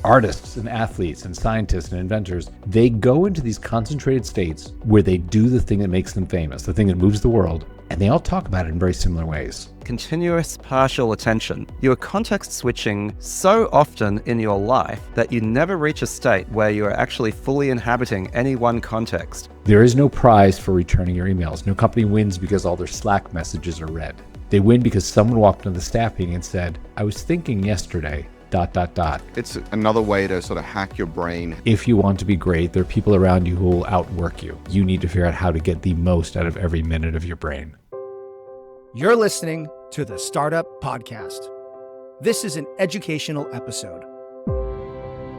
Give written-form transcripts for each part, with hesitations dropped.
Artists and athletes and scientists and inventors, they go into these concentrated states where they do the thing that makes them famous, the thing that moves the world, and they all talk about it in very similar ways. Continuous partial attention. You are context switching so often in your life that you never reach a state where you are actually fully inhabiting any one context. There is no prize for returning your emails. No company wins because all their Slack messages are read. They win because someone walked into the staff meeting and said, I was thinking yesterday, ... It's another way to sort of hack your brain. If you want to be great, there are people around you who will outwork you. You need to figure out how to get the most out of every minute of your brain. You're listening to the Startup Podcast. This is an educational episode.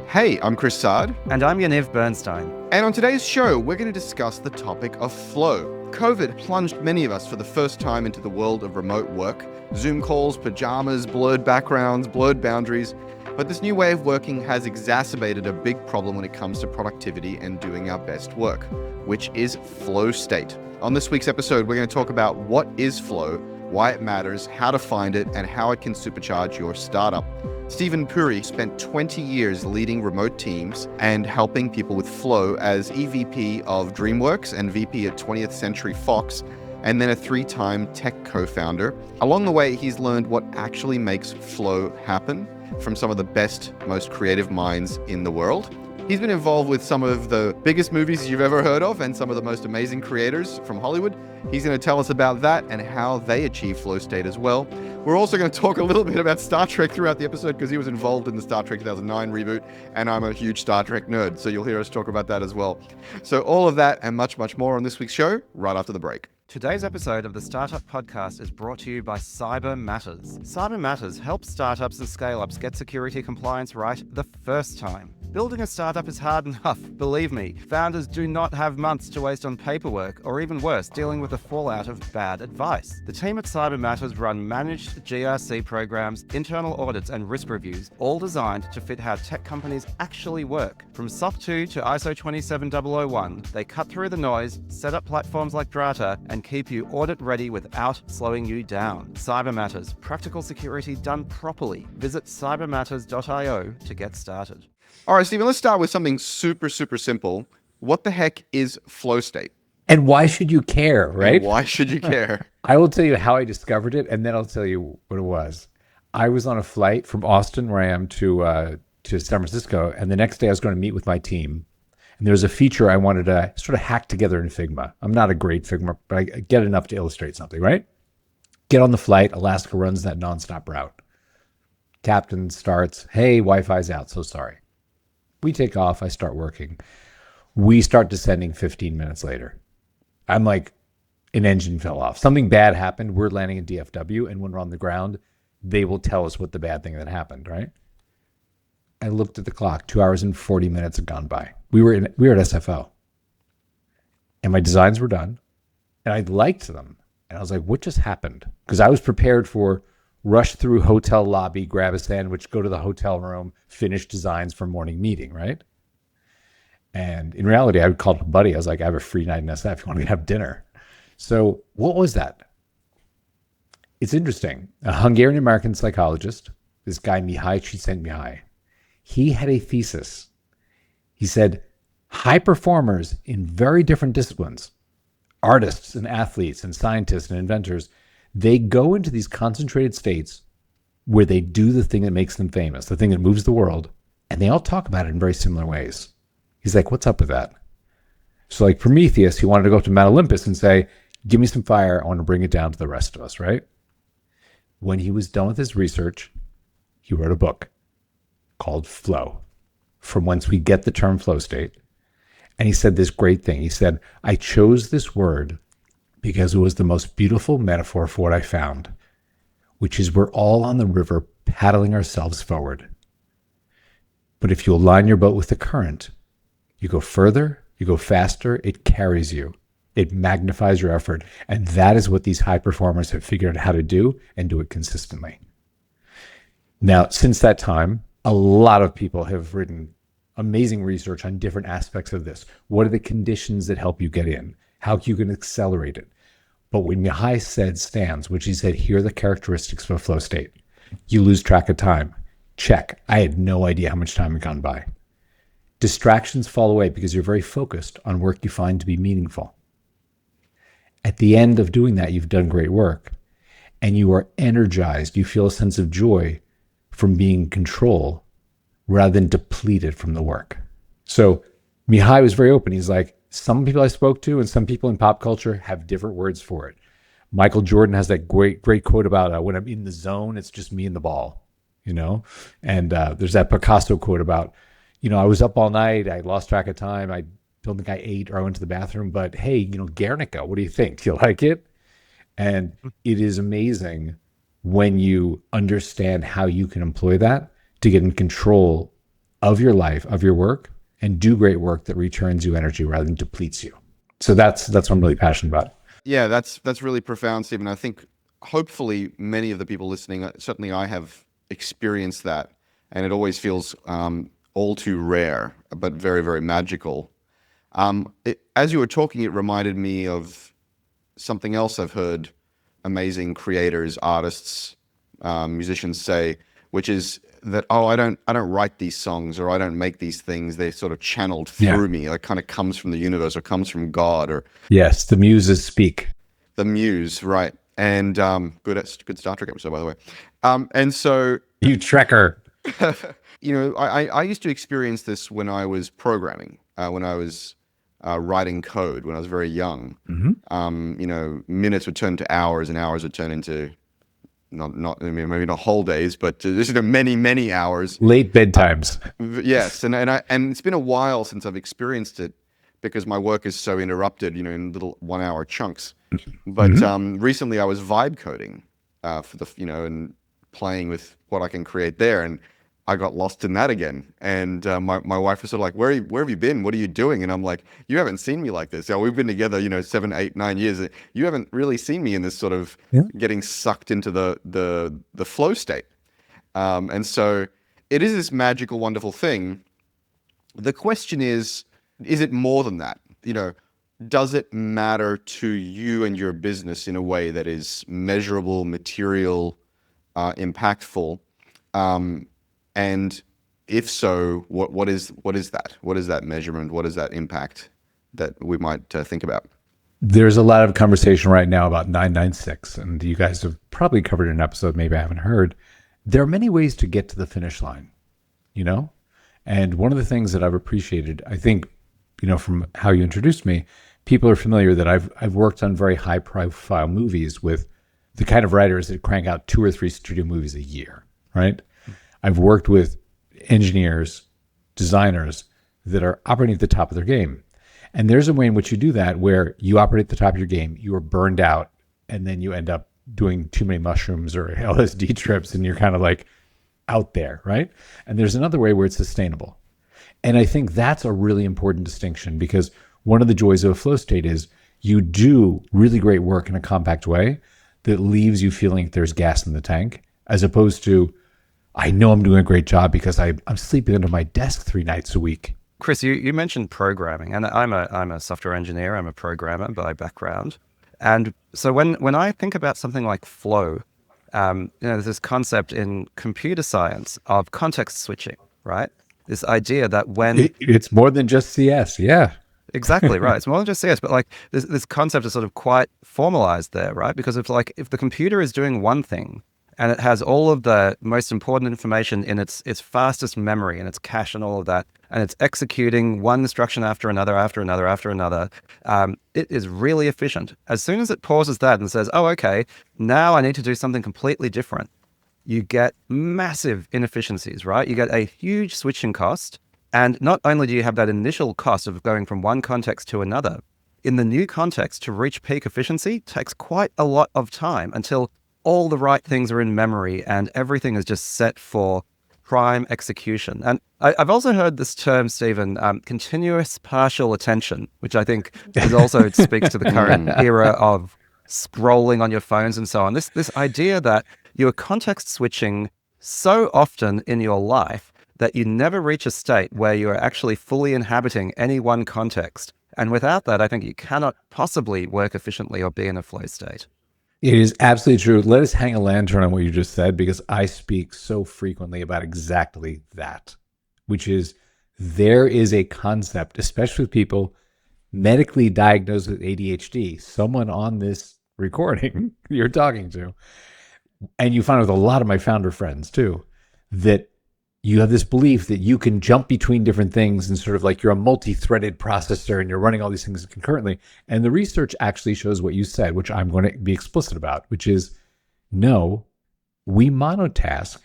Hey, I'm Chris Saad. And I'm Yaniv Bernstein. And on today's show, we're going to discuss the topic of flow. COVID plunged many of us for the first time into the world of remote work. Zoom calls, pajamas, blurred backgrounds, blurred boundaries. But this new way of working has exacerbated a big problem when it comes to productivity and doing our best work, which is flow state. On this week's episode, we're going to talk about what is flow, why it matters, how to find it, and how it can supercharge your startup. Steven Puri spent 20 years leading remote teams and helping people with flow as EVP of DreamWorks and VP at 20th Century Fox, and then a 3-time tech co-founder. Along the way, he's learned what actually makes flow happen from some of the best, most creative minds in the world. He's been involved with some of the biggest movies you've ever heard of and some of the most amazing creators from Hollywood. He's going to tell us about that and how they achieve flow state as well. We're also going to talk a little bit about Star Trek throughout the episode because he was involved in the Star Trek 2009 reboot, and I'm a huge Star Trek nerd, so you'll hear us talk about that as well. So all of that and much, much more on this week's show right after the break. Today's episode of the Startup Podcast is brought to you by Cyber Matters. Cyber Matters helps startups and scale-ups get security compliance right the first time. Building a startup is hard enough, believe me. Founders do not have months to waste on paperwork, or even worse, dealing with the fallout of bad advice. The team at Cyber Matters run managed GRC programs, internal audits, and risk reviews, all designed to fit how tech companies actually work. From SOC 2 to ISO 27001, they cut through the noise, set up platforms like Drata, and keep you audit ready without slowing you down. Cyber Matters, practical security done properly. Visit cybermatters.io to get started. All right, Steven, let's start with something super, super simple. What the heck is flow state? And why should you care, right? And why should you care? I will tell you how I discovered it, and then I'll tell you what it was. I was on a flight from Austin, where I am, to San Francisco, and the next day I was going to meet with my team. And there was a feature I wanted to sort of hack together in Figma. I'm not a great Figma, but I get enough to illustrate something, right? Get on the flight. Alaska runs that nonstop route. Captain starts, hey, Wi-Fi's out, so sorry. We take off. I start working. We start descending 15 minutes later. I'm like, an engine fell off. Something bad happened. We're landing in DFW, and when we're on the ground, they will tell us what the bad thing that happened, right? I looked at the clock. 2 hours and 40 minutes had gone by. We were at SFO. And my designs were done. And I liked them. And I was like, what just happened? Because I was prepared for rush through hotel lobby, grab a sandwich, go to the hotel room, finish designs for morning meeting, right? And in reality, I would call up a buddy. I was like, I have a free night in SF. You want to have dinner? So what was that? It's interesting. A Hungarian-American psychologist, this guy Mihai Csikszentmihalyi, he had a thesis. He said, high performers in very different disciplines, artists and athletes and scientists and inventors, they go into these concentrated states where they do the thing that makes them famous, the thing that moves the world, and they all talk about it in very similar ways. He's like, what's up with that? So like Prometheus, he wanted to go up to Mount Olympus and say, give me some fire, I want to bring it down to the rest of us, right? When he was done with his research, he wrote a book called Flow, from whence we get the term flow state. And he said this great thing. He said, I chose this word because it was the most beautiful metaphor for what I found, which is we're all on the river paddling ourselves forward. But if you align your boat with the current, you go further, you go faster, it carries you. It magnifies your effort. And that is what these high performers have figured out how to do, and do it consistently. Now, since that time, a lot of people have written amazing research on different aspects of this. What are the conditions that help you get in? How you can accelerate it? But when Mihai said stands, which he said, here are the characteristics of a flow state. You lose track of time. Check. I had no idea how much time had gone by. Distractions fall away because you're very focused on work you find to be meaningful. At the end of doing that, you've done great work and you are energized. You feel a sense of joy from being in control rather than depleted from the work. So Mihai was very open. He's like, some people I spoke to and some people in pop culture have different words for it. Michael Jordan has that great quote about when I'm in the zone, it's just me and the ball, you know? And there's that Picasso quote about, you know, I was up all night. I lost track of time. I don't think I ate or I went to the bathroom, but hey, you know, Guernica, what do you think? Do you like it? And it is amazing when you understand how you can employ that to get in control of your life, of your work, and do great work that returns you energy rather than depletes you. So that's what I'm really passionate about. Yeah, that's really profound, Stephen. I think hopefully many of the people listening, certainly I have experienced that, and it always feels all too rare, but very, very magical. As you were talking, it reminded me of something else I've heard amazing creators, artists, musicians say, which is that, I don't write these songs or I don't make these things. They're sort of channeled through me. It kind of comes from the universe or comes from God or yes, the muses speak. The muse, right? And good Star Trek episode, by the way. And so you Trekker. You know, I used to experience this when I was programming, when I was writing code when I was very young. You know, minutes would turn to hours and hours would turn into not I mean, maybe not whole days, but this is many hours. Late bedtimes. Yes, and it's been a while since I've experienced it because my work is so interrupted, you know, in little 1 hour chunks. But recently I was vibe coding for the, you know, and playing with what I can create there, and I got lost in that again. And my wife was sort of like, where have you been? What are you doing? And I'm like, you haven't seen me like this. We've been together, you know, 7, 8, 9 years. You haven't really seen me in this sort of getting sucked into the flow state. And so it is this magical, wonderful thing. The question is it more than that? You know, does it matter to you and your business in a way that is measurable, material, impactful? And if so, what is that? What is that measurement? What is that impact that we might think about? There's a lot of conversation right now about 996, and you guys have probably covered an episode, maybe I haven't heard. There are many ways to get to the finish line, you know? And one of the things that I've appreciated, I think, you know, from how you introduced me, people are familiar that I've worked on very high profile movies with the kind of writers that crank out 2 or 3 studio movies a year, right? I've worked with engineers, designers that are operating at the top of their game. And there's a way in which you do that where you operate at the top of your game, you are burned out, and then you end up doing too many mushrooms or LSD trips and you're kind of like out there, right? And there's another way where it's sustainable. And I think that's a really important distinction because one of the joys of a flow state is you do really great work in a compact way that leaves you feeling like there's gas in the tank, as opposed to, I know I'm doing a great job because I'm sleeping under my desk 3 nights a week. Chris, you mentioned programming, and I'm a software engineer. I'm a programmer by background. And so when I think about something like flow, you know, there's this concept in computer science of context switching, right? This idea that when... It's more than just CS, yeah. Exactly, right. It's more than just CS, but like this concept is sort of quite formalized there, right? Because if the computer is doing one thing, and it has all of the most important information in its fastest memory and its cache and all of that, and it's executing one instruction after another, it is really efficient. As soon as it pauses that and says, oh, okay, now I need to do something completely different, you get massive inefficiencies, right? You get a huge switching cost. And not only do you have that initial cost of going from one context to another, in the new context, to reach peak efficiency takes quite a lot of time until all the right things are in memory and everything is just set for prime execution. And I've also heard this term, Steven, continuous partial attention, which I think is also speaks to the current era of scrolling on your phones and so on. This idea that you're context switching so often in your life that you never reach a state where you are actually fully inhabiting any one context. And without that, I think you cannot possibly work efficiently or be in a flow state. It is absolutely true. Let us hang a lantern on what you just said, because I speak so frequently about exactly that, which is there is a concept, especially with people medically diagnosed with ADHD, someone on this recording you're talking to, and you find with a lot of my founder friends too, that you have this belief that you can jump between different things and sort of like you're a multi-threaded processor and you're running all these things concurrently. And the research actually shows what you said, which I'm going to be explicit about, which is no, we monotask,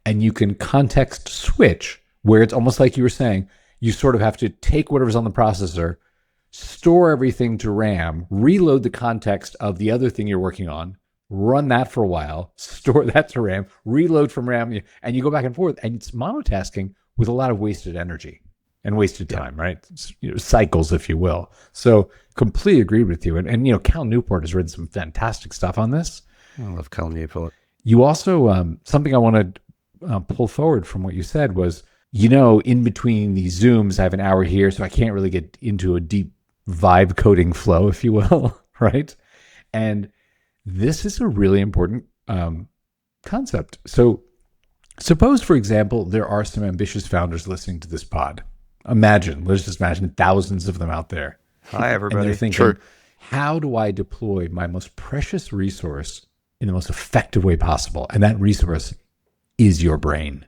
and you can context switch, where it's almost like you were saying, you sort of have to take whatever's on the processor, store everything to RAM, reload the context of the other thing you're working on, run that for a while, store that to RAM, reload from RAM, and you go back and forth. And it's monotasking with a lot of wasted energy and wasted time, right? Cycles, if you will. So completely agree with you. And Cal Newport has written some fantastic stuff on this. I love Cal Newport. You also, something I want to pull forward from what you said was, in between these Zooms, I have an hour here, so I can't really get into a deep vibe coding flow, if you will, right? And this is a really important concept. So suppose, for example, there are some ambitious founders listening to this pod. Let's just imagine thousands of them out there. Hi, everybody. And they're thinking, how do I deploy my most precious resource in the most effective way possible? And that resource is your brain.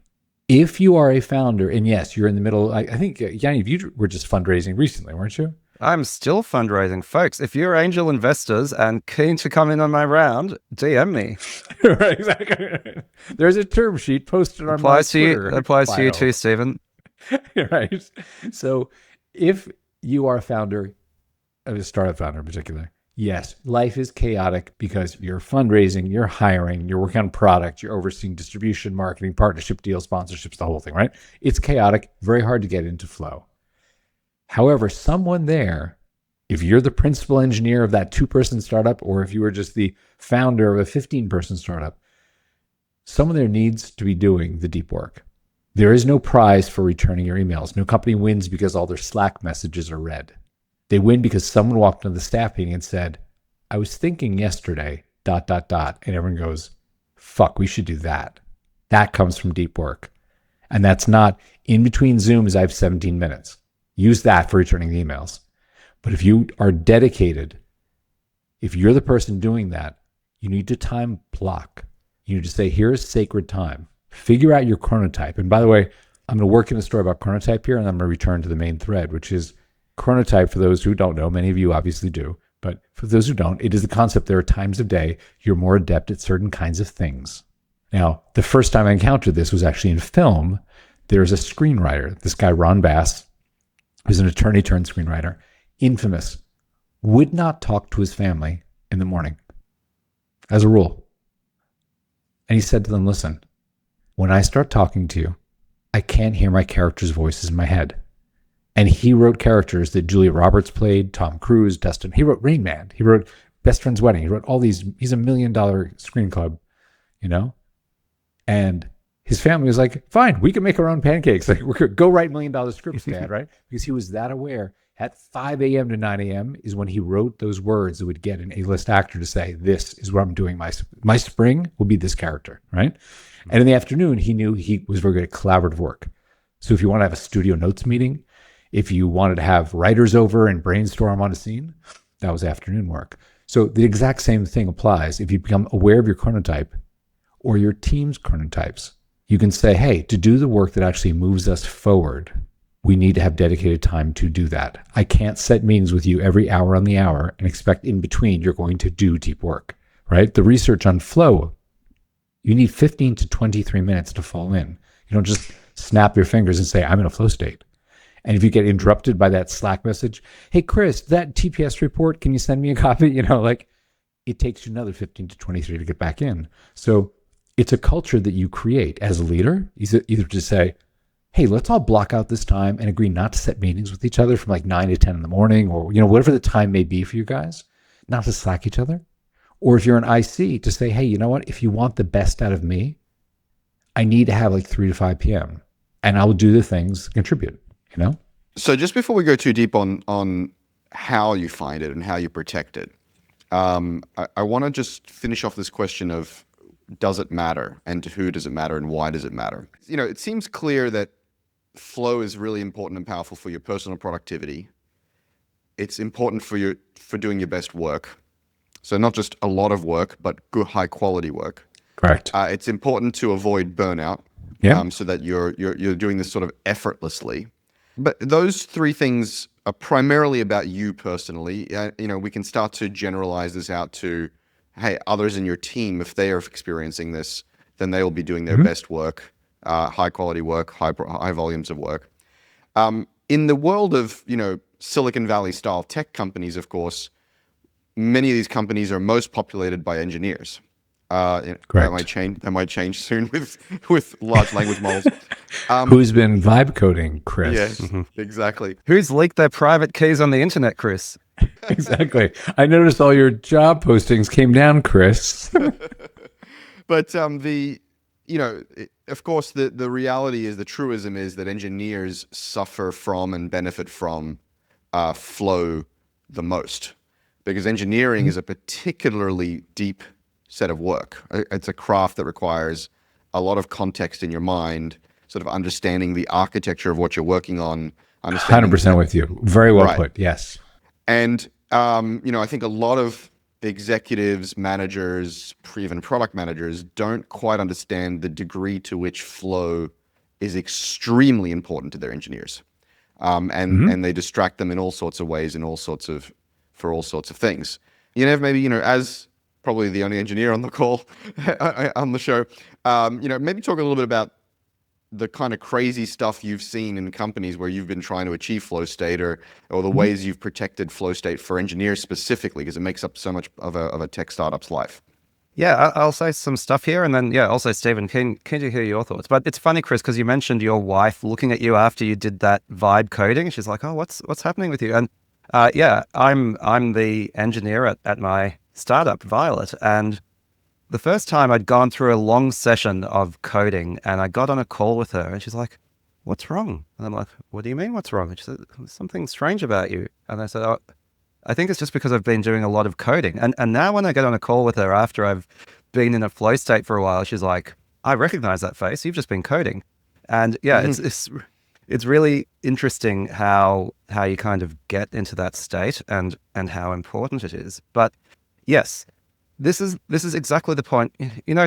If you are a founder, and yes, you're in the middle, I think, Yaniv, you were just fundraising recently, weren't you? I'm still fundraising. Folks, if you're angel investors and keen to come in on my round, DM me. Right, exactly. There's a term sheet posted on my Twitter. Applies to you too, Steven. Right. So if you are a founder, a startup founder in particular, yes, life is chaotic because you're fundraising, you're hiring, you're working on product, you're overseeing distribution, marketing, partnership deals, sponsorships, the whole thing, right? It's chaotic, very hard to get into flow. However, someone there, if you're the principal engineer of that 2-person startup, or if you were just the founder of a 15-person startup, someone there needs to be doing the deep work. There is no prize for returning your emails. No company wins because all their Slack messages are read. They win because someone walked into the staff meeting and said, I was thinking yesterday, ... And everyone goes, fuck, we should do that. That comes from deep work. And that's not in between Zooms, I have 17 minutes. Use that for returning the emails. But if you are dedicated, if you're the person doing that, you need to time block. You need to say, here's sacred time. Figure out your chronotype. And by the way, I'm going to work in a story about chronotype here, and I'm going to return to the main thread, which is chronotype. For those who don't know, many of you obviously do, but for those who don't, it is the concept there are times of day you're more adept at certain kinds of things. Now, the first time I encountered this was actually in film. There's a screenwriter, this guy, Ron Bass, who's an attorney turned screenwriter, infamous, would not talk to his family in the morning as a rule. And he said to them, listen, when I start talking to you, I can't hear my characters' voices in my head. And he wrote characters that Julia Roberts played, Tom Cruise, Dustin. He wrote Rain Man. He wrote Best Friend's Wedding. He wrote all these. He's $1 million screen club, And his family was like, fine, we can make our own pancakes. Like, we could go write $1 million scripts, Dad, right? Because he was that aware. At 5 a.m. to 9 a.m. is when he wrote those words that would get an A-list actor to say, this is what I'm doing. My spring will be this character, right? And in the afternoon, he knew he was very good at collaborative work. So if you want to have a studio notes meeting, if you wanted to have writers over and brainstorm on a scene, that was afternoon work. So the exact same thing applies. If you become aware of your chronotype or your team's chronotypes, you can say, hey, to do the work that actually moves us forward, we need to have dedicated time to do that. I can't set meetings with you every hour on the hour and expect in between you're going to do deep work, right? The research on flow, you need 15 to 23 minutes to fall in. You don't just snap your fingers and say, I'm in a flow state. And if you get interrupted by that Slack message, hey, Chris, that TPS report, can you send me a copy? It takes you another 15 to 23 to get back in. So it's a culture that you create as a leader, either to say, hey, let's all block out this time and agree not to set meetings with each other from like 9 to 10 in the morning, or whatever the time may be for you guys, not to Slack each other. Or if you're an IC, to say, hey, you know what? If you want the best out of me, I need to have like 3 to 5 p.m. and I will do the things to contribute, So just before we go too deep on how you find it and how you protect it, I want to just finish off this question of, does it matter, and to who does it matter, and why does it matter? It seems clear that flow is really important and powerful for your personal productivity. It's important for doing your best work. So not just a lot of work, but good, high quality work. Correct. It's important to avoid burnout, so that you're doing this sort of effortlessly. But those three things are primarily about you personally. We can start to generalize this out to, hey, others in your team, if they are experiencing this, then they will be doing their best work, high quality work, high volumes of work. In the world of, Silicon Valley style tech companies, of course, many of these companies are most populated by engineers. Correct. That might change soon with large language models. Who's been vibe coding, Chris? Yes, exactly. Who's leaked their private keys on the internet, Chris? Exactly. I noticed all your job postings came down, Chris. But of course, the reality is, the truism is that engineers suffer from and benefit from flow the most, because engineering is a particularly deep set of work. It's a craft that requires a lot of context in your mind, sort of understanding the architecture of what you're working on. 100% with you. Very well put. Yes. And, I think a lot of executives, managers, even product managers don't quite understand the degree to which flow is extremely important to their engineers. And they distract them in all sorts of ways, for all sorts of things. Maybe, as probably the only engineer on the call, on the show, maybe talk a little bit about the kind of crazy stuff you've seen in companies where you've been trying to achieve flow state, or the ways you've protected flow state for engineers specifically, because it makes up so much of a tech startup's life. Yeah, I'll say some stuff here, and then also Steven, keen to hear your thoughts. But it's funny, Chris, because you mentioned your wife looking at you after you did that vibe coding. She's like, "Oh, what's happening with you?" And I'm the engineer at my startup, Violet, and the first time I'd gone through a long session of coding, and I got on a call with her, and she's like, "What's wrong?" And I'm like, "What do you mean, what's wrong?" And she said, "There's something strange about you." And I said, "Oh, I think it's just because I've been doing a lot of coding." And now when I get on a call with her after I've been in a flow state for a while, she's like, "I recognize that face. You've just been coding." And it's really interesting how you kind of get into that state and how important it is. But yes, this is exactly the point.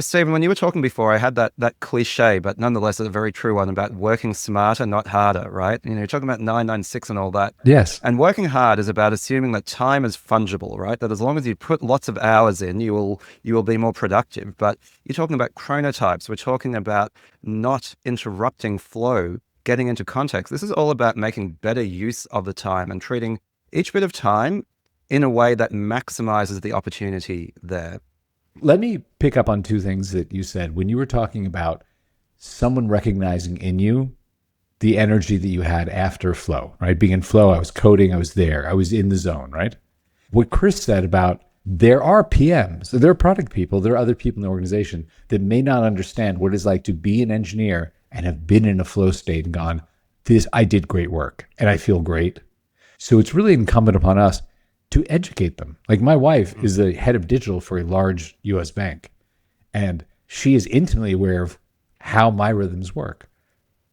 Steven, when you were talking before, I had that cliche, but nonetheless a very true one, about working smarter, not harder, right? You're talking about 996 and all that. Yes. And working hard is about assuming that time is fungible, right? That as long as you put lots of hours in, you will be more productive. But you're talking about chronotypes. We're talking about not interrupting flow, getting into context. This is all about making better use of the time and treating each bit of time in a way that maximizes the opportunity there. Let me pick up on two things that you said. When you were talking about someone recognizing in you the energy that you had after flow, right? Being in flow, I was coding, I was there, I was in the zone, right? What Chris said about, there are PMs, there are product people, there are other people in the organization that may not understand what it's like to be an engineer and have been in a flow state and gone, I did great work and I feel great. So it's really incumbent upon us to educate them. Like, my wife is the head of digital for a large US bank, and she is intimately aware of how my rhythms work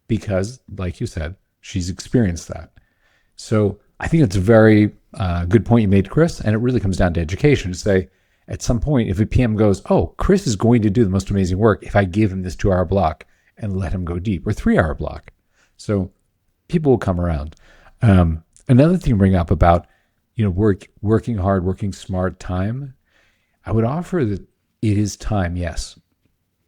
because, like you said, she's experienced that. So I think it's a very good point you made, Chris, and it really comes down to education, to say, at some point, if a PM goes, "Oh, Chris is going to do the most amazing work if I give him this 2-hour block and let him go deep," or 3-hour block. So people will come around. Another thing to bring up about working hard, working smart, time. I would offer that it is time, yes.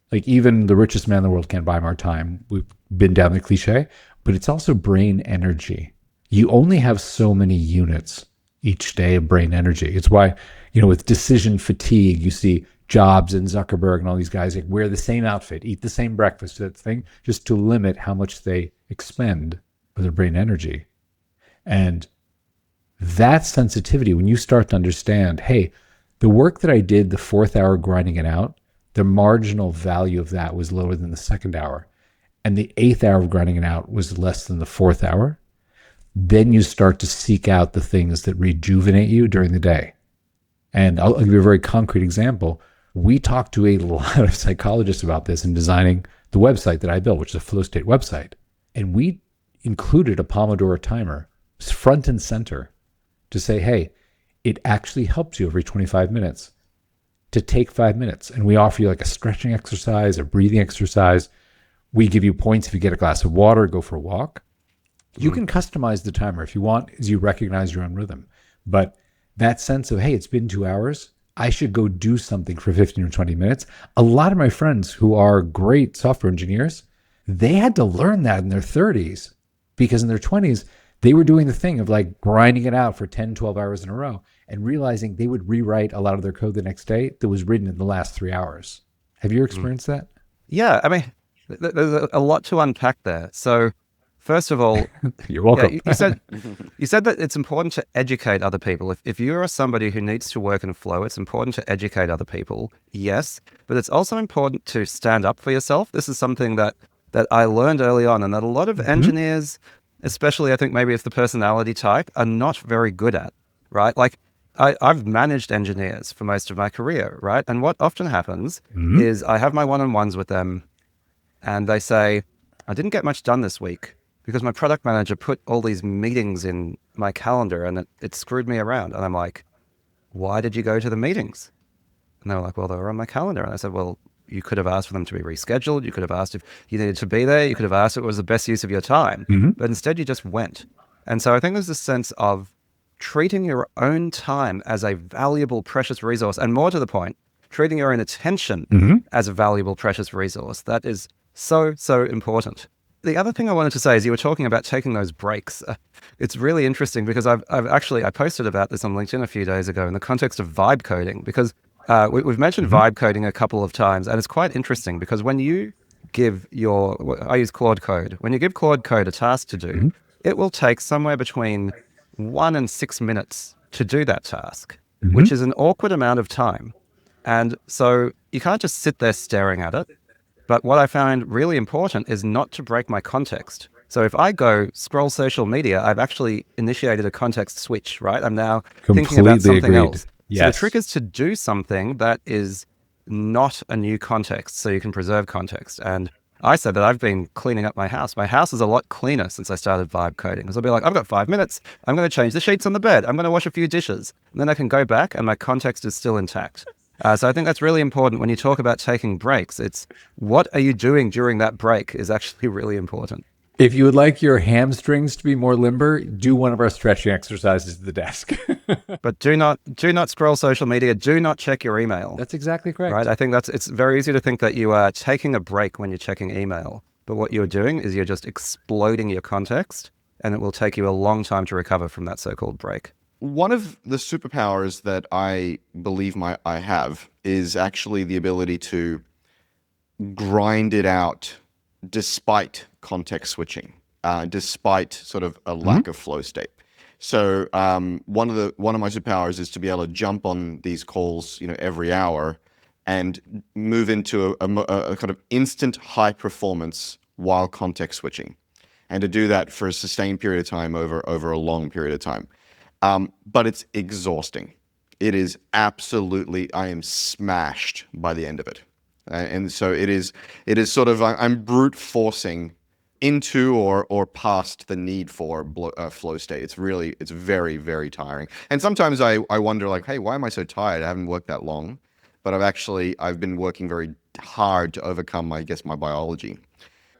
Like, even the richest man in the world can't buy more time. We've been down the cliche, but it's also brain energy. You only have so many units each day of brain energy. It's why, with decision fatigue, you see Jobs and Zuckerberg and all these guys wear the same outfit, eat the same breakfast, that thing, just to limit how much they expend of their brain energy. And that sensitivity, when you start to understand, hey, the work that I did, the 4th hour grinding it out, the marginal value of that was lower than the 2nd hour, and the 8th hour of grinding it out was less than the 4th hour, then you start to seek out the things that rejuvenate you during the day. And I'll give you a very concrete example. We talked to a lot of psychologists about this in designing the website that I built, which is a flow state website. And we included a Pomodoro timer front and center to say, hey, it actually helps you every 25 minutes to take 5 minutes. And we offer you like a stretching exercise, a breathing exercise. We give you points if you get a glass of water, go for a walk. You can customize the timer if you want, as you recognize your own rhythm. But that sense of, hey, it's been 2 hours, I should go do something for 15 or 20 minutes. A lot of my friends who are great software engineers, they had to learn that in their 30s because in their 20s, they were doing the thing of like grinding it out for 10, 12 hours in a row and realizing they would rewrite a lot of their code the next day that was written in the last 3 hours. Have you experienced that? Yeah, I mean, there's a lot to unpack there. So, first of all, You're welcome. you said that it's important to educate other people. If you are somebody who needs to work in flow, it's important to educate other people. Yes, but it's also important to stand up for yourself. This is something that I learned early on, and that a lot of engineers, especially I think maybe if the personality type, are not very good at. Right? Like I've managed engineers for most of my career, right? And what often happens is I have my one-on-ones with them, and they say, I didn't get much done this week because my product manager put all these meetings in my calendar and it screwed me around. And I'm like, why did you go to the meetings? And they were like, well, they were on my calendar. And I said, well, you could have asked for them to be rescheduled. You could have asked if you needed to be there. You could have asked if it was the best use of your time. But instead you just went. And so I think there's this sense of treating your own time as a valuable, precious resource. And more to the point, treating your own attention as a valuable, precious resource. That is so, so important. The other thing I wanted to say is you were talking about taking those breaks. It's really interesting because I posted about this on LinkedIn a few days ago in the context of vibe coding, because we've mentioned vibe coding a couple of times, and it's quite interesting because when you give I use Claude Code. When you give Claude Code a task to do, it will take somewhere between 1 and 6 minutes to do that task, which is an awkward amount of time. And so you can't just sit there staring at it. But what I found really important is not to break my context. So if I go scroll social media, I've actually initiated a context switch, right? I'm now thinking about something else. Yes. So the trick is to do something that is not a new context so you can preserve context. And I said that I've been cleaning up my house. My house is a lot cleaner since I started vibe coding. Because I'll be like, I've got 5 minutes. I'm going to change the sheets on the bed. I'm going to wash a few dishes. And then I can go back and my context is still intact. So I think that's really important when you talk about taking breaks. It's what are you doing during that break is actually really important. If you would like your hamstrings to be more limber, do one of our stretching exercises at the desk. But do not scroll social media. Do not check your email. That's exactly correct. Right? I think it's very easy to think that you are taking a break when you're checking email. But what you're doing is you're just exploding your context, and it will take you a long time to recover from that so-called break. One of the superpowers that I believe I have is actually the ability to grind it out despite context switching, despite sort of a lack of flow state. So one of my superpowers is to be able to jump on these calls, every hour, and move into a kind of instant high performance while context switching, and to do that for a sustained period of time over a long period of time. But it's exhausting. It is absolutely, I am smashed by the end of it. And so it is sort of, I'm brute forcing into or past the need for flow state. It's very, very tiring. And sometimes I wonder like, hey, why am I so tired? I haven't worked that long, but I've been working very hard to overcome, I guess, my biology.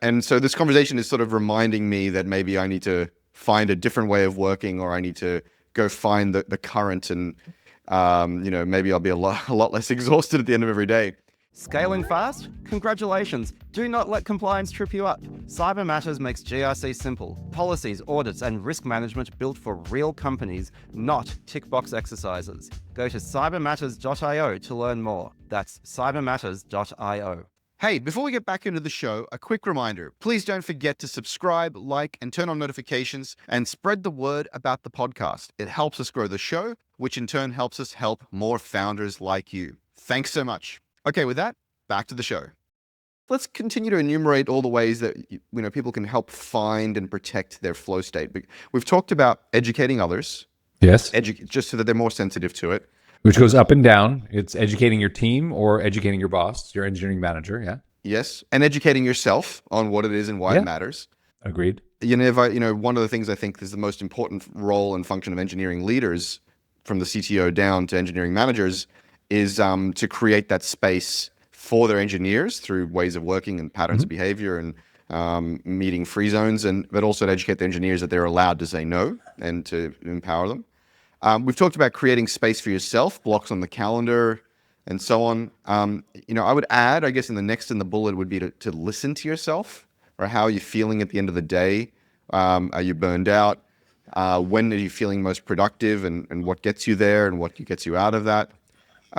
And so this conversation is sort of reminding me that maybe I need to find a different way of working, or I need to go find the current, and maybe I'll be a lot less exhausted at the end of every day. Scaling fast? Congratulations. Do not let compliance trip you up. Cyber Matters makes GRC simple. Policies, audits, and risk management built for real companies, not tick box exercises. Go to cybermatters.io to learn more. That's cybermatters.io. Hey, before we get back into the show, a quick reminder. Please don't forget to subscribe, like, and turn on notifications, and spread the word about the podcast. It helps us grow the show, which in turn helps us help more founders like you. Thanks so much. Okay, with that, back to the show. Let's continue to enumerate all the ways that people can help find and protect their flow state. We've talked about educating others. Yes. Just so that they're more sensitive to it. Which goes up and down. It's educating your team or educating your boss, your engineering manager. Yeah. Yes, and educating yourself on what it is and why it Yeah. matters. Agreed. Yaniv, one of the things I think is the most important role and function of engineering leaders, from the CTO down to engineering managers, is to create that space for their engineers through ways of working and patterns of behavior and meeting free zones, but also to educate the engineers that they're allowed to say no and to empower them. We've talked about creating space for yourself, blocks on the calendar, and so on. I would add, I guess, in the bullet would be to listen to yourself, or how are you feeling at the end of the day? Are you burned out? When are you feeling most productive, and what gets you there and what gets you out of that?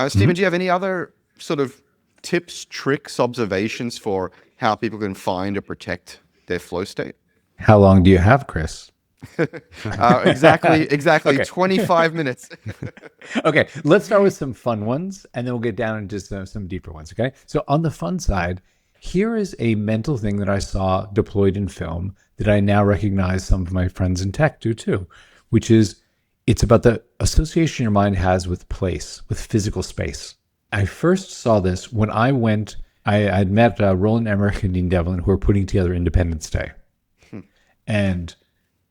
Steven, do you have any other sort of tips, tricks, observations for how people can find or protect their flow state? How long do you have, Chris? Exactly. Okay. 25 minutes. Okay, let's start with some fun ones, and then we'll get down into some deeper ones, okay? So on the fun side, here is a mental thing that I saw deployed in film that I now recognize some of my friends in tech do too, which is it's about the association your mind has with place, with physical space. I first saw this when I'd met Roland Emmerich and Dean Devlin, who were putting together Independence Day. And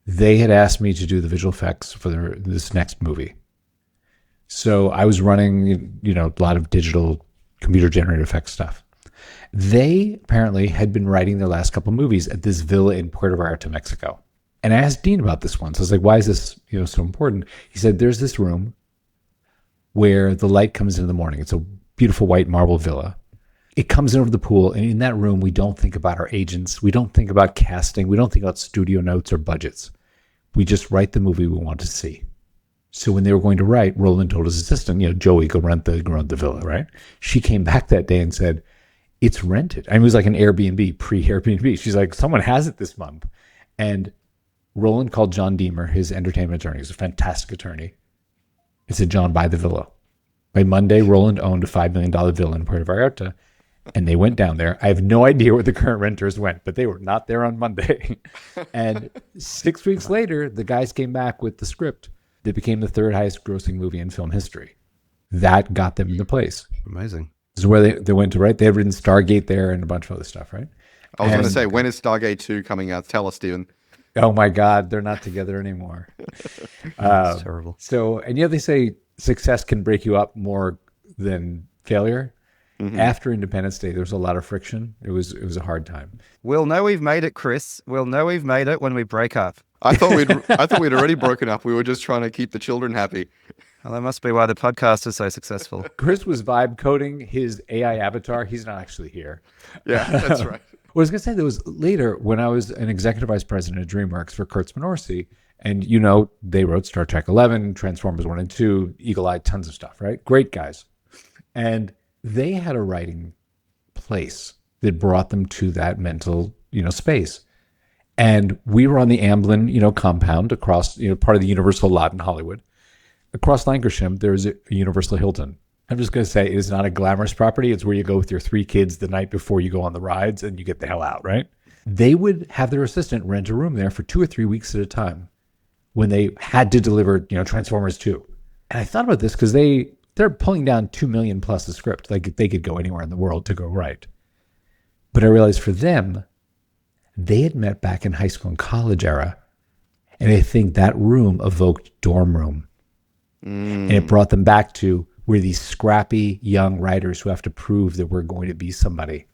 they had asked me to do the visual effects for this next movie. So I was running, a lot of digital computer generated effects stuff. They apparently had been writing their last couple movies at this villa in Puerto Vallarta, Mexico. And I asked Dean about this once. I was like, why is this, so important? He said, there's this room where the light comes in the morning. It's a beautiful white marble villa. It comes in over the pool, and in that room, we don't think about our agents. We don't think about casting. We don't think about studio notes or budgets. We just write the movie we want to see. So when they were going to write, Roland told his assistant, Joey, go rent the villa, right? She came back that day and said, it's rented. I mean, it was like an Airbnb, pre-Airbnb. She's like, someone has it this month. And Roland called John Deemer, his entertainment attorney. He's a fantastic attorney. He said, John, buy the villa. By Monday, Roland owned a $5 million villa in Puerto Vallarta. And they went down there. I have no idea where the current renters went, but they were not there on Monday. And 6 weeks later, the guys came back with the script that became the third highest grossing movie in film history. That got them into place. Amazing. This is where they went to write. They had written Stargate there and a bunch of other stuff, right? I was going to say, when is Stargate 2 coming out? Tell us, Steven. Oh my God, they're not together anymore. That's terrible. So, and they say success can break you up more than failure. Mm-hmm. After Independence Day, there was a lot of friction. It was a hard time. We'll know we've made it, Chris. We'll know we've made it when we break up. I thought we'd already broken up. We were just trying to keep the children happy. Well, that must be why the podcast is so successful. Chris was vibe coding his AI avatar. He's not actually here. Yeah, that's right. What I was going to say, that was later when I was an executive vice president at DreamWorks for Kurtzman Orci. And, they wrote Star Trek 11, Transformers 1 and 2, Eagle Eye, tons of stuff, right? Great guys. And they had a writing place that brought them to that mental, space. And we were on the Amblin, compound across, part of the Universal lot in Hollywood. Across Lancashire, there's a Universal Hilton. I'm just going to say it is not a glamorous property. It's where you go with your 3 kids the night before you go on the rides and you get the hell out, right? They would have their assistant rent a room there for 2 or 3 weeks at a time when they had to deliver, Transformers 2. And I thought about this because they're pulling down $2 million plus a script. Like they could go anywhere in the world to go write. But I realized for them, they had met back in high school and college era. And I think that room evoked dorm room. And it brought them back to we're these scrappy young writers who have to prove that we're going to be somebody.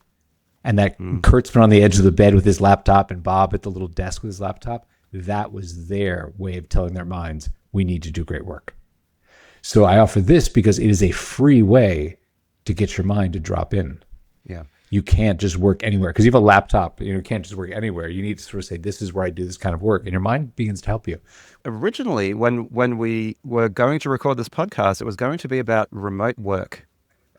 And that Kurtzman on the edge of the bed with his laptop and Bob at the little desk with his laptop, that was their way of telling their minds, we need to do great work. So I offer this because it is a free way to get your mind to drop in. Yeah. You can't just work anywhere because you have a laptop. You can't just work anywhere. You need to sort of say, this is where I do this kind of work. And your mind begins to help you. Originally, when we were going to record this podcast, it was going to be about remote work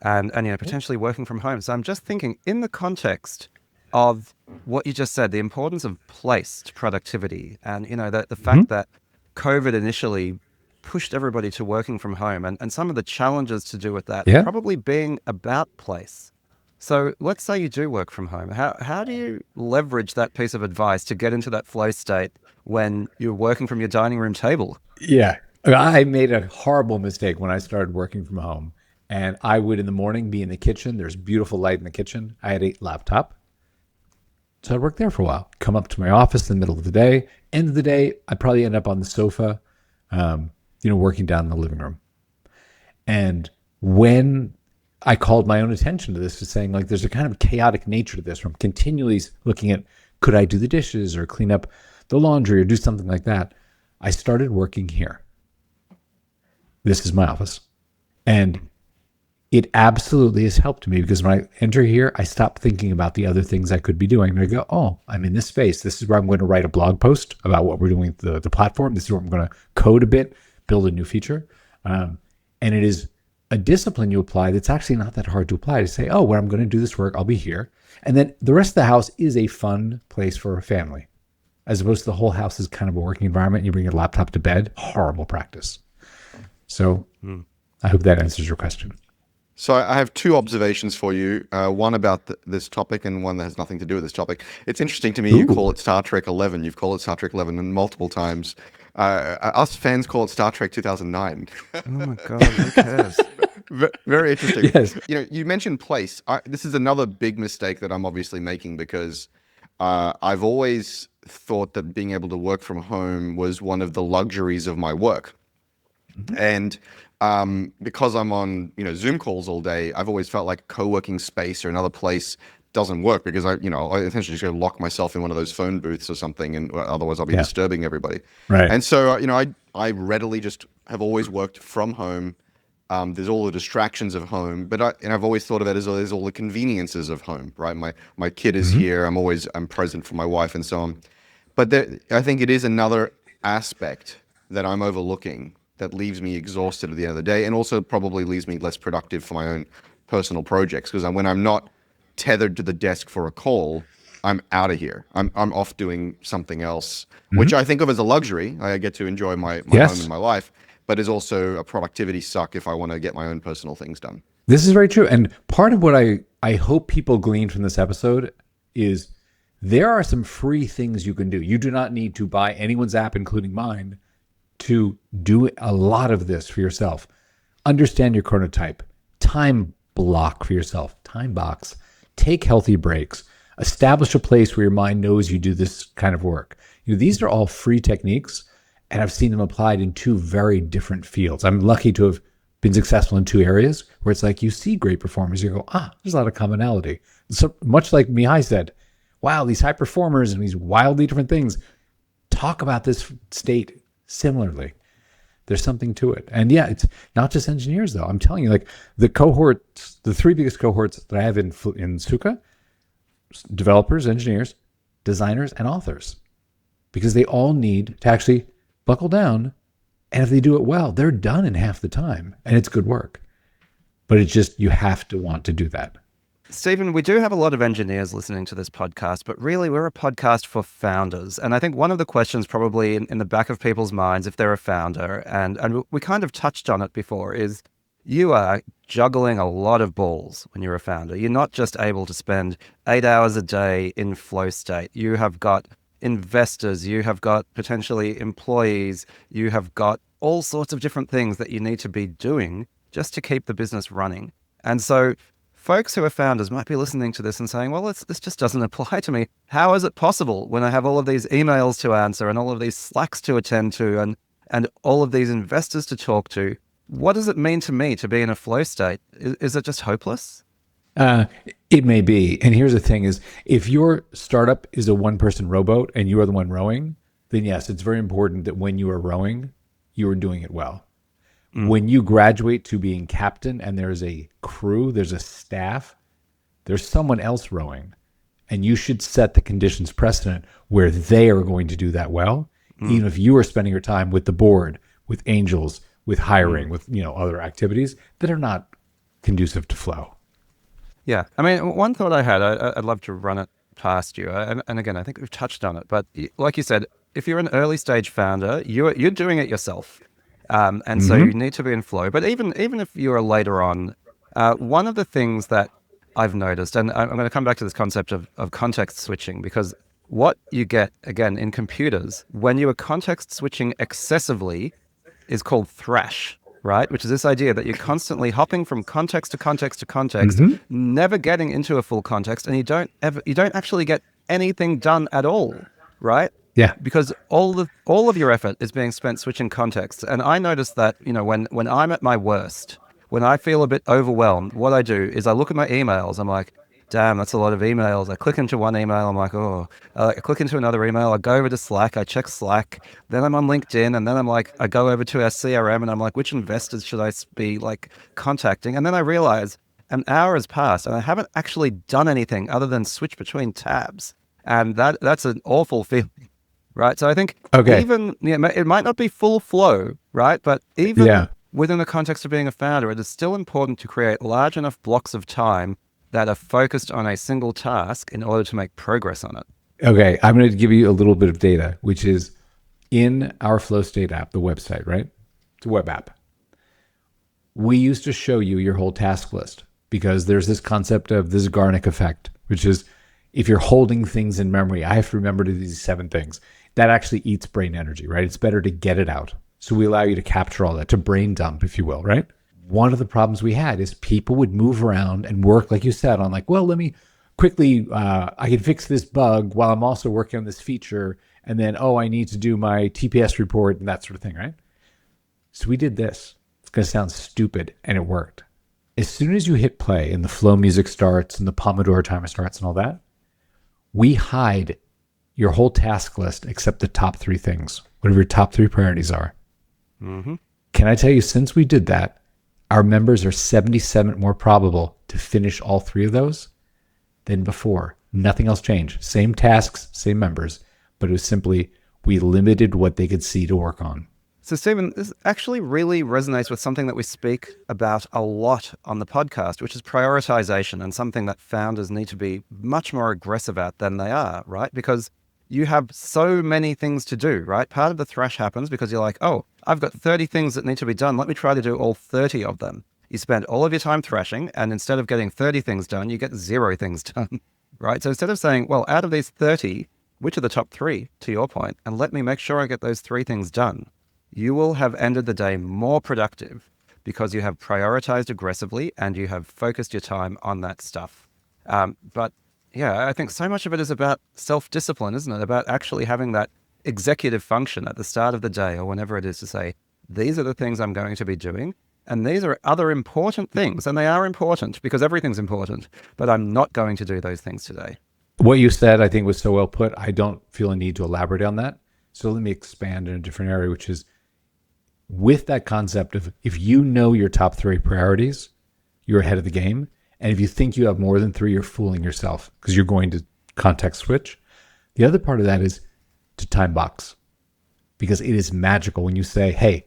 and potentially working from home. So I'm just thinking in the context of what you just said, the importance of place to productivity and, the fact that COVID initially pushed everybody to working from home and some of the challenges to do with that probably being about place. So let's say you do work from home. How do you leverage that piece of advice to get into that flow state when you're working from your dining room table? Yeah. I made a horrible mistake when I started working from home. And I would in the morning be in the kitchen. There's beautiful light in the kitchen. I had a laptop. So I'd work there for a while. Come up to my office in the middle of the day. End of the day, I'd probably end up on the sofa, working down in the living room. And when I called my own attention to this, to saying like, there's a kind of chaotic nature to this, where I'm continually looking at, could I do the dishes or clean up the laundry or do something like that? I started working here. This is my office. And it absolutely has helped me, because when I enter here, I stop thinking about the other things I could be doing. And I go, oh, I'm in this space. This is where I'm going to write a blog post about what we're doing with the platform. This is where I'm going to code a bit, build a new feature. And it is a discipline you apply that's actually not that hard to apply, to say, oh, when I'm going to do this work, I'll be here. And then the rest of the house is a fun place for a family, as opposed to the whole house is kind of a working environment and you bring your laptop to bed. Horrible practice. So I hope that answers your question. So I have two observations for you, one about this topic and one that has nothing to do with this topic. It's interesting to me you call it Star Trek 11. You've called it Star Trek 11 multiple times. Us fans call it Star Trek 2009. Oh my God, who cares? Very interesting. Yes. You mentioned place. This is another big mistake that I'm obviously making, because I've always thought that being able to work from home was one of the luxuries of my work. And because I'm on, Zoom calls all day, I've always felt like a co-working space or another place doesn't work, because I essentially just go lock myself in one of those phone booths or something, and otherwise I'll be disturbing everybody. Right. And so, I readily just have always worked from home. There's all the distractions of home, but I've always thought of it as there's all the conveniences of home, right? My kid is here. I'm present for my wife and so on. But I think it is another aspect that I'm overlooking that leaves me exhausted at the end of the day, and also probably leaves me less productive for my own personal projects. Because when I'm not tethered to the desk for a call, I'm out of here. I'm off doing something else, which I think of as a luxury. I get to enjoy my home and my life, but is also a productivity suck if I want to get my own personal things done. This is very true. And part of what I hope people glean from this episode is there are some free things you can do. You do not need to buy anyone's app, including mine, to do a lot of this for yourself. Understand your chronotype, time block for yourself, time box, take healthy breaks, establish a place where your mind knows you do this kind of work. These are all free techniques, and I've seen them applied in two very different fields. I'm lucky to have been successful in two areas where it's like you see great performers, you go, there's a lot of commonality. So much like Mihai said, wow, these high performers and these wildly different things talk about this state similarly. There's something to it. And yeah, it's not just engineers though. I'm telling you, like the three biggest cohorts that I have in Sukha, developers, engineers, designers, and authors, because they all need to actually buckle down. And if they do it well, they're done in half the time, and it's good work. But it's just, you have to want to do that. Stephen, we do have a lot of engineers listening to this podcast, but really we're a podcast for founders. And I think one of the questions probably in the back of people's minds, if they're a founder, and we kind of touched on it before, is you are juggling a lot of balls when you're a founder. You're not just able to spend 8 hours a day in flow state. You have got investors, you have got potentially employees, you have got all sorts of different things that you need to be doing just to keep the business running. And so folks who are founders might be listening to this and saying, well, this just doesn't apply to me. How is it possible when I have all of these emails to answer and all of these Slacks to attend to and all of these investors to talk to? What does it mean to me to be in a flow state? Is it just hopeless? It may be. And here's the thing is, if your startup is a one-person rowboat and you are the one rowing, then yes, it's very important that when you are rowing, you are doing it well. When you graduate to being captain and there's a crew, there's a staff, there's someone else rowing, and you should set the conditions precedent where they are going to do that well, even if you are spending your time with the board, with angels, with hiring, with other activities that are not conducive to flow. Yeah. I mean, one thought I had, I'd love to run it past you. And again, I think we've touched on it, but like you said, if you're an early stage founder, you're doing it yourself. And so you need to be in flow. But even if you're later on, one of the things that I've noticed, and I'm going to come back to this concept of context switching, because what you get, again, in computers, when you are context switching excessively, is called thrash, right? Which is this idea that you're constantly hopping from context to context to context, never getting into a full context, and you don't actually get anything done at all, right? Yeah. Because all of your effort is being spent switching contexts. And I noticed that, when I'm at my worst, when I feel a bit overwhelmed, what I do is I look at my emails. I'm like, damn, that's a lot of emails. I click into one email. I'm like, oh, I click into another email. I go over to Slack. I check Slack. Then I'm on LinkedIn. And then I'm like, I go over to our CRM and I'm like, which investors should I be like contacting? And then I realize an hour has passed and I haven't actually done anything other than switch between tabs. And that's an awful feeling. Right. So I think even, it might not be full flow, right? But even within the context of being a founder, it is still important to create large enough blocks of time that are focused on a single task in order to make progress on it. Okay. I'm going to give you a little bit of data, which is in our Flow State app, the website, right? It's a web app. We used to show you your whole task list because there's this concept of the Zeigarnik effect, which is if you're holding things in memory, I have to remember to do these 7 things. That actually eats brain energy, right? It's better to get it out. So we allow you to capture all that, to brain dump, if you will, right? One of the problems we had is people would move around and work, like you said, on like, well, let me quickly, I can fix this bug while I'm also working on this feature. And then, I need to do my TPS report and that sort of thing, right? So we did this. It's going to sound stupid, and it worked. As soon as you hit play and the flow music starts and the Pomodoro timer starts and all that, we hide your whole task list except the top 3 things, whatever your top 3 priorities are. Can I tell you, since we did that, our members are 77% more probable to finish all 3 of those than before. Nothing else changed. Same tasks, same members, but it was simply we limited what they could see to work on. So, Steven, this actually really resonates with something that we speak about a lot on the podcast, which is prioritization, and something that founders need to be much more aggressive at than they are, right? Because you have so many things to do, right? Part of the thrash happens because you're like, oh, I've got 30 things that need to be done. Let me try to do all 30 of them. You spend all of your time thrashing, and instead of getting 30 things done, you get 0 things done, right? So instead of saying, well, out of these 30, which are the top 3, to your point, and let me make sure I get those 3 things done, you will have ended the day more productive because you have prioritized aggressively and you have focused your time on that stuff. But yeah, I think so much of it is about self-discipline, isn't it? About actually having that executive function at the start of the day or whenever it is to say, these are the things I'm going to be doing. And these are other important things. And they are important because everything's important. But I'm not going to do those things today. What you said, I think, was so well put. I don't feel a need to elaborate on that. So let me expand in a different area, which is with that concept of if you know your top 3 priorities, you're ahead of the game. And if you think you have more than 3, you're fooling yourself because you're going to context switch. The other part of that is to time box, because it is magical when you say, hey,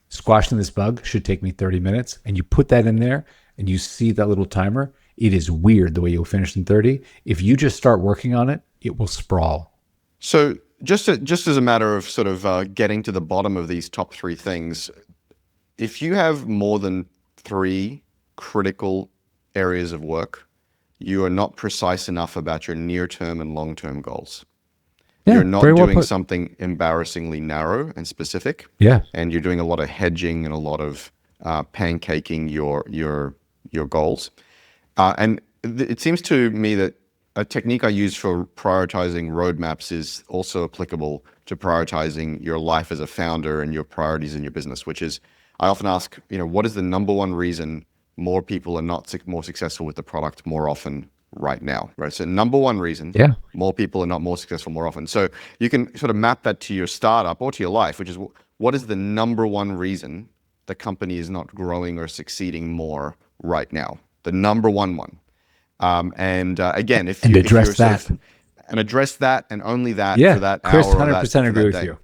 squashing this bug should take me 30 minutes. And you put that in there and you see that little timer. It is weird the way you'll finish in 30. If you just start working on it, it will sprawl. So just as a matter of sort of getting to the bottom of these top 3 things, if you have more than 3 critical areas of work, you are not precise enough about your near-term and long-term goals. Yeah, you're not very well doing put. something embarrassingly narrow and specific. Yeah. And you're doing a lot of hedging and a lot of pancaking your goals. And it seems to me that a technique I use for prioritizing roadmaps is also applicable to prioritizing your life as a founder and your priorities in your business, which is, I often ask, what is the number one reason more people are not more successful with the product more often right now, right? So number one reason, more people are not more successful more often. So you can sort of map that to your startup or to your life, which is what is the number one reason the company is not growing or succeeding more right now? The number one. Again, if you address that, address that and only that for that Chris, hour, 100% agree with you.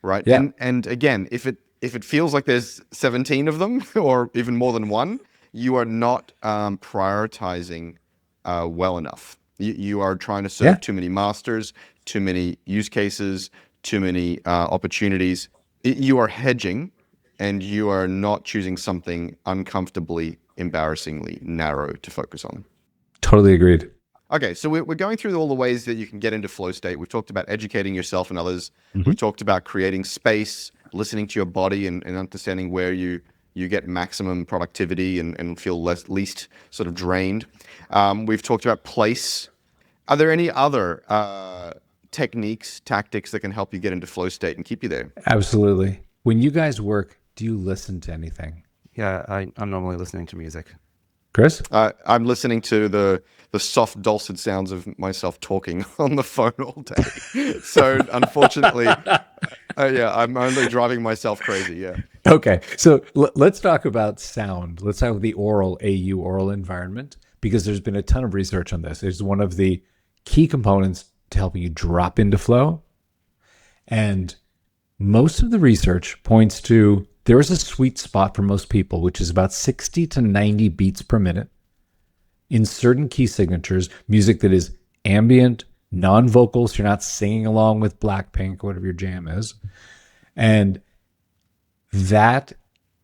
Right? Yeah. And again, if it feels like there's 17 of them or even more than one, you are not prioritizing well enough. You are trying to serve too many masters, too many use cases, too many opportunities. You are hedging, and you are not choosing something uncomfortably, embarrassingly narrow to focus on. Totally agreed. Okay, so we're going through all the ways that you can get into flow state. We've talked about educating yourself and others. We've talked about creating space, listening to your body and understanding where you get maximum productivity and feel least sort of drained. We've talked about place. Are there any other techniques, tactics that can help you get into flow state and keep you there? Absolutely. When you guys work, do you listen to anything? Yeah, I'm normally listening to music. Chris? I'm listening to the soft, dulcet sounds of myself talking on the phone all day. So unfortunately, I'm only driving myself crazy. Yeah. Okay, so let's talk about sound. Let's talk about the oral environment, because there's been a ton of research on this. It's one of the key components to helping you drop into flow. And most of the research points to there is a sweet spot for most people, which is about 60 to 90 beats per minute in certain key signatures, music that is ambient, non-vocal, so you're not singing along with Blackpink or whatever your jam is. And that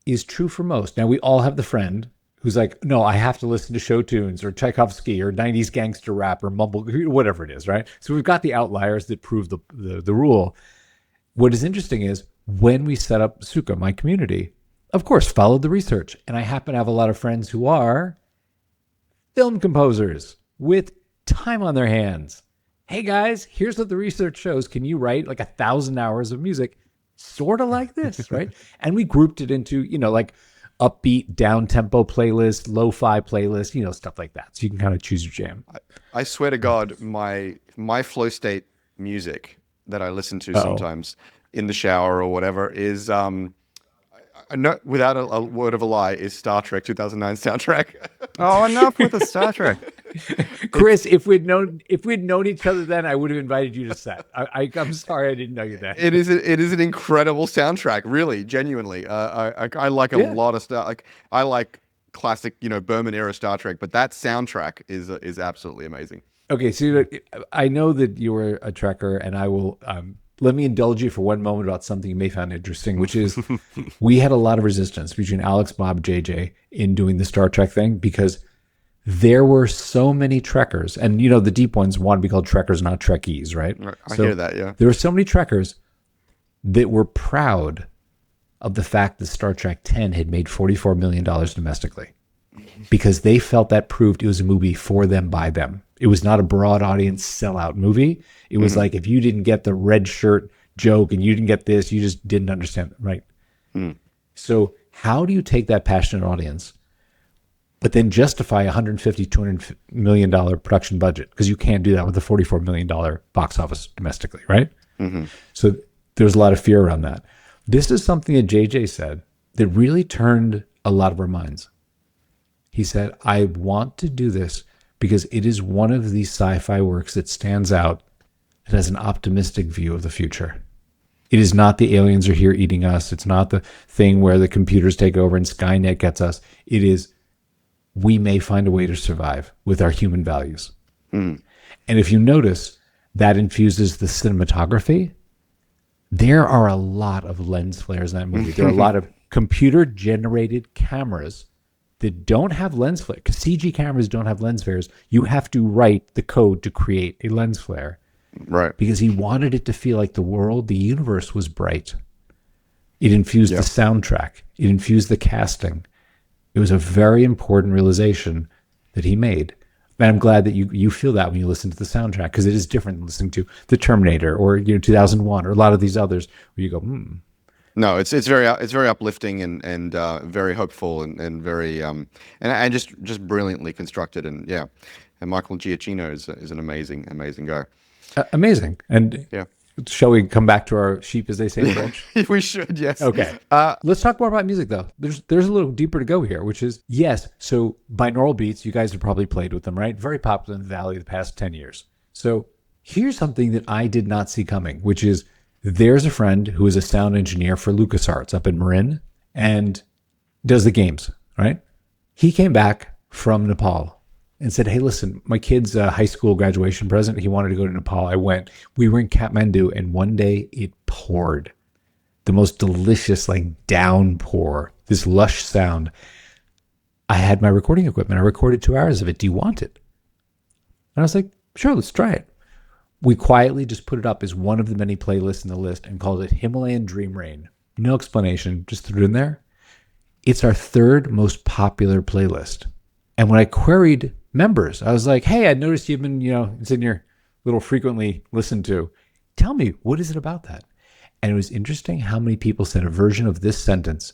is true for most. Now, we all have the friend who's like, no, I have to listen to show tunes or Tchaikovsky or 90s gangster rap or mumble, whatever it is, right? So we've got the outliers that prove the rule. What is interesting is when we set up Sukha, my community, of course, followed the research. And I happen to have a lot of friends who are film composers with time on their hands. Hey guys, here's what the research shows. Can you write like 1,000 hours of music sort of like this, right? And we grouped it into, like upbeat, down-tempo playlist, lo-fi playlist, stuff like that. So you can kind of choose your jam. I swear to God, my flow state music that I listen to sometimes in the shower or whatever is, without a word of a lie, is Star Trek 2009 soundtrack. Oh, enough with the Star Trek. Chris, if we'd known each other then, I would have invited you to set. I'm sorry I didn't know you that. It is an incredible soundtrack, really, genuinely. I like a lot of stuff. Like I like classic, Berman era Star Trek, but that soundtrack is absolutely amazing. Okay, so I know that you were a Trekker, and I will let me indulge you for one moment about something you may find interesting, which is we had a lot of resistance between Alex, Bob, JJ in doing the Star Trek thing because there were so many Trekkers, and the deep ones want to be called Trekkers, not Trekkies, right? I hear that, yeah. There were so many Trekkers that were proud of the fact that Star Trek 10 had made $44 million domestically because they felt that proved it was a movie for them, by them. It was not a broad audience sellout movie. It was like if you didn't get the red shirt joke and you didn't get this, you just didn't understand it, right? So how do you take that passionate audience but then justify $150, $200 million production budget? Because you can't do that with a $44 million box office domestically, right? So there's a lot of fear around that. This is something that JJ said that really turned a lot of our minds. He said, I want to do this because it is one of these sci-fi works that stands out that has an optimistic view of the future. It is not the aliens are here eating us. It's not the thing where the computers take over and Skynet gets us. It is, we may find a way to survive with our human values. And if you notice, that infuses the cinematography. There are a lot of lens flares in that movie. There are a lot of computer-generated cameras that don't have lens flare, because CG cameras don't have lens flares. You have to write the code to create a lens flare. Right. Because he wanted it to feel like the world, the universe was bright. It infused the soundtrack. It infused the casting. It was a very important realization that he made. And I'm glad that you feel that when you listen to the soundtrack, because it is different than listening to The Terminator or 2001 or a lot of these others where you go, No, it's very uplifting and very hopeful and very and just brilliantly constructed, and Michael Giacchino is an amazing guy. Amazing. And shall we come back to our sheep, as they say in French? We should, yes. Okay. Let's talk more about music, though. There's a little deeper to go here, which is, yes, so binaural beats, you guys have probably played with them, right? Very popular in the Valley the past 10 years. So here's something that I did not see coming, which is there's a friend who is a sound engineer for LucasArts up in Marin and does the games, right? He came back from Nepal and said, hey, listen, my kid's high school graduation present, he wanted to go to Nepal. I went. We were in Kathmandu, and one day it poured. The most delicious, downpour, this lush sound. I had my recording equipment. I recorded 2 hours of it. Do you want it? And I was like, sure, let's try it. We quietly just put it up as one of the many playlists in the list and called it Himalayan Dream Rain. No explanation, just threw it in there. It's our third most popular playlist. And when I queried members, I was like, hey, I noticed you've been, it's in your little frequently listened to. Tell me, what is it about that? And it was interesting how many people said a version of this sentence.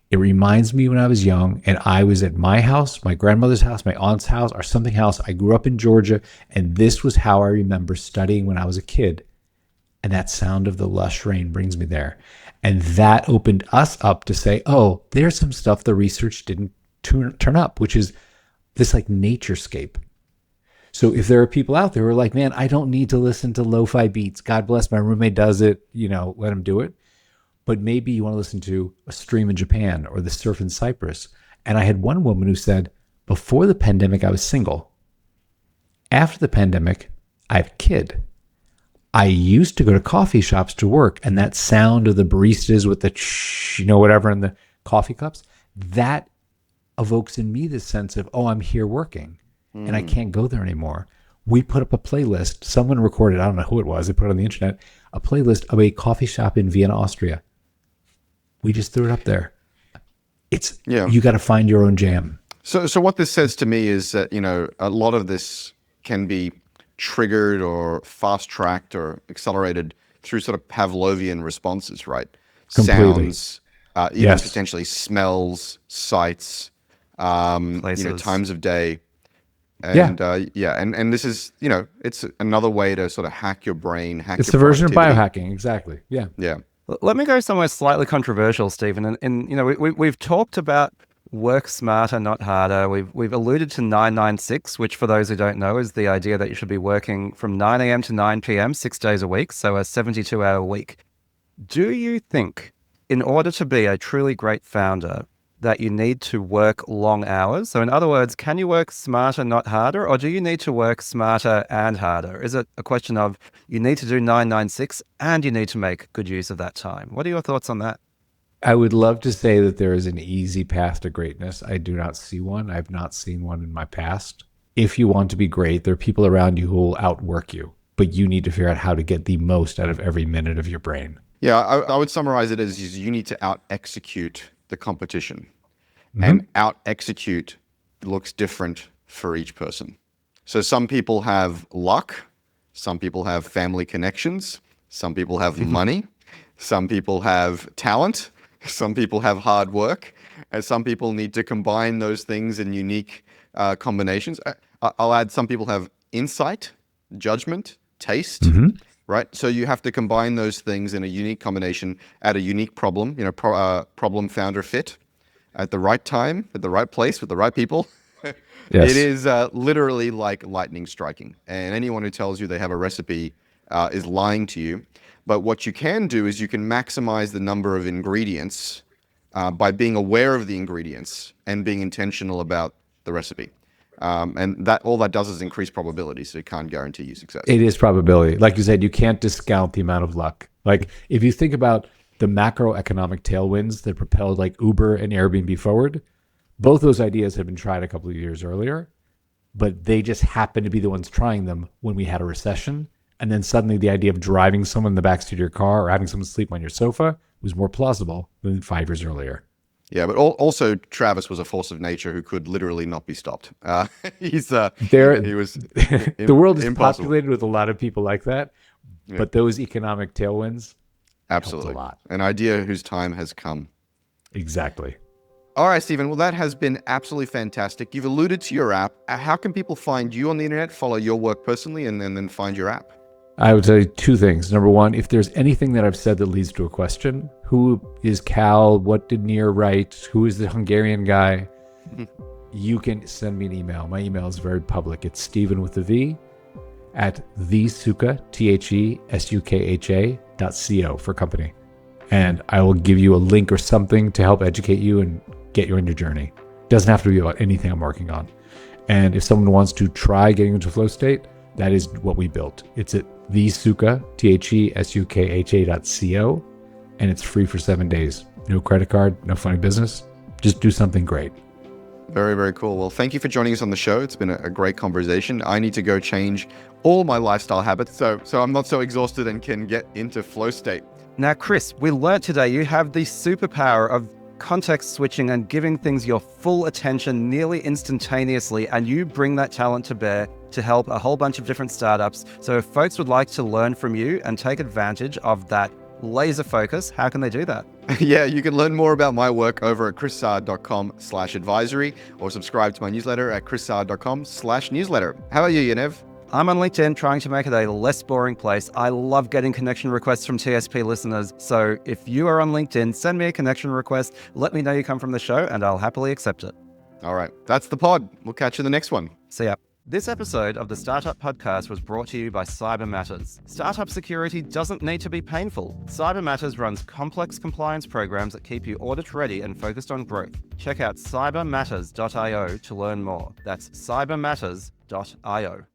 It reminds me when I was young and I was at my house, my grandmother's house, my aunt's house, or something else. I grew up in Georgia, and this was how I remember studying when I was a kid. And that sound of the lush rain brings me there. And that opened us up to say, oh, there's some stuff the research didn't turn up, which is this like naturescape. So if there are people out there who are like, man, I don't need to listen to lo-fi beats. God bless, my roommate does it, let him do it. But maybe you want to listen to a stream in Japan or the surf in Cyprus. And I had one woman who said, before the pandemic, I was single. After the pandemic, I have a kid. I used to go to coffee shops to work, and that sound of the baristas with the whatever in the coffee cups, that evokes in me this sense of, oh, I'm here working and I can't go there anymore. We put up a playlist. Someone recorded, I don't know who it was, they put it on the internet, a playlist of a coffee shop in Vienna, Austria. We just threw it up there. You got to find your own jam. So what this says to me is that, a lot of this can be triggered or fast-tracked or accelerated through sort of Pavlovian responses, right? Completely. Sounds, even potentially smells, sights, times of day. And and this is, it's another way to sort of hack your brain, it's the version of biohacking, exactly. Yeah. Let me go somewhere slightly controversial, Stephen. And we've talked about work smarter, not harder. We've alluded to 996, which for those who don't know is the idea that you should be working from 9 a.m. to 9 p.m. 6 days a week, so a 72-hour week. Do you think, in order to be a truly great founder, that you need to work long hours? So in other words, can you work smarter, not harder? Or do you need to work smarter and harder? Is it a question of you need to do 996 and you need to make good use of that time? What are your thoughts on that? I would love to say that there is an easy path to greatness. I do not see one. I've not seen one in my past. If you want to be great, there are people around you who will outwork you, but you need to figure out how to get the most out of every minute of your brain. Yeah, I would summarize it as you need to out-execute the competition. And out-execute looks different for each person. So some people have luck, some people have family connections, some people have money, some people have talent, some people have hard work, and some people need to combine those things in unique combinations. I'll add some people have insight, judgment, taste, right? So you have to combine those things in a unique combination at a unique problem, problem founder fit at the right time, at the right place, with the right people. Yes. It is literally like lightning striking. And anyone who tells you they have a recipe is lying to you. But what you can do is you can maximize the number of ingredients by being aware of the ingredients and being intentional about the recipe. And that all that does is increase probability, so it can't guarantee you success. It is probability. Like you said, you can't discount the amount of luck. Like if you think about the macroeconomic tailwinds that propelled like Uber and Airbnb forward, both those ideas had been tried a couple of years earlier, but they just happened to be the ones trying them when we had a recession. And then suddenly the idea of driving someone in the backseat of your car or having someone sleep on your sofa was more plausible than 5 years earlier. Yeah, but also Travis was a force of nature who could literally not be stopped. He was the world is impossible. populated with a lot of people like that, but those economic tailwinds absolutely helped a lot. An idea whose time has come. Exactly. All right, Steven. Well, that has been absolutely fantastic. You've alluded to your app. How can people find you on the internet, follow your work personally, and then find your app? I would say two things. Number one, if there's anything that I've said that leads to a question, who is Cal? What did Nir write? Who is the Hungarian guy? You can send me an email. My email is very public. It's Steven with a V at thesukha, TheSukha.co for company. And I will give you a link or something to help educate you and get you on your journey. Doesn't have to be about anything I'm working on. And if someone wants to try getting into a flow state, that is what we built. It's at thesukha, TheSukha.co, and it's free for 7 days. No credit card, no funny business. Just do something great. Very, very cool. Well, thank you for joining us on the show. It's been a great conversation. I need to go change all my lifestyle habits so I'm not so exhausted and can get into flow state. Now, Chris, we learnt today you have the superpower of context switching and giving things your full attention nearly instantaneously, and you bring that talent to bear to help a whole bunch of different startups. So if folks would like to learn from you and take advantage of that laser focus, how can they do that? Yeah, you can learn more about my work over at chrissard.com/advisory or subscribe to my newsletter at chrissard.com/newsletter. How about you, Yaniv? I'm on LinkedIn trying to make it a less boring place. I love getting connection requests from TSP listeners. So if you are on LinkedIn, send me a connection request. Let me know you come from the show and I'll happily accept it. All right, that's the pod. We'll catch you in the next one. See ya. This episode of the Startup Podcast was brought to you by Cyber Matters. Startup security doesn't need to be painful. Cyber Matters runs complex compliance programs that keep you audit ready and focused on growth. Check out cybermatters.io to learn more. That's cybermatters.io.